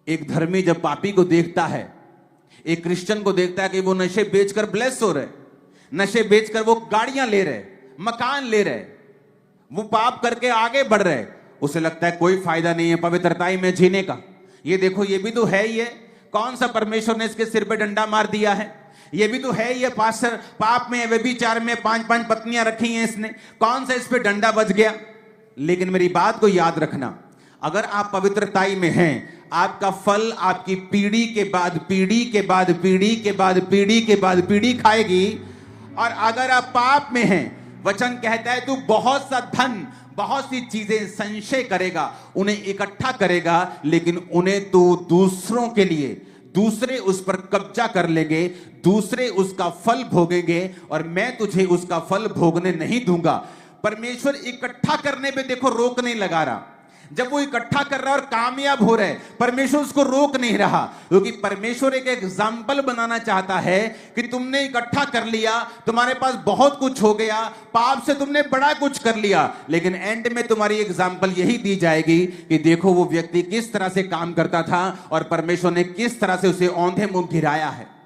एक धर्मी जब पापी को देखता है, एक क्रिश्चियन को देखता है कि वो नशे बेचकर ब्लेस हो रहे, नशे बेचकर वो गाड़ियां ले रहे, मकान ले रहे, वो पाप करके आगे बढ़ रहे, उसे लगता है कोई फायदा नहीं है पवित्रताई में जीने का। ये देखो, ये भी तो है ही है, कौन सा परमेश्वर ने इसके सिर पे डंडा मार दिया है, ये भी तो है, ये पास्टर पाप में, व्यभिचार में 5-5 पत्नियां रखी हैं इसने, कौन सा इस पे डंडा बज गया। लेकिन मेरी बात को याद रखना, अगर आप पवित्रताई में हैं, आपका फल आपकी पीढ़ी के बाद पीढ़ी के बाद पीढ़ी के बाद पीढ़ी के बाद पीढ़ी खाएगी। और अगर आप पाप में हैं, वचन कहता है तू बहुत सा धन, बहुत सी चीजें संचय करेगा, उन्हें इकट्ठा करेगा, लेकिन उन्हें तू दूसरों के लिए, दूसरे उस पर कब्जा कर लेंगे, दूसरे उसका फल भोगेंगे और मैं तुझे उसका फल भोगने नहीं दूंगा। परमेश्वर इकट्ठा करने पे देखो रोक नहीं लगा रहा। जब वो इकट्ठा कर रहा है और कामयाब हो रहा है, परमेश्वर उसको रोक नहीं रहा, क्योंकि परमेश्वर एक एग्जाम्पल बनाना चाहता है कि तुमने इकट्ठा कर लिया, तुम्हारे पास बहुत कुछ हो गया, पाप से तुमने बड़ा कुछ कर लिया, लेकिन एंड में तुम्हारी एग्जाम्पल यही दी जाएगी कि देखो वो व्यक्ति किस तरह से काम करता था और परमेश्वर ने किस तरह से उसे औंधे मुंह गिराया है।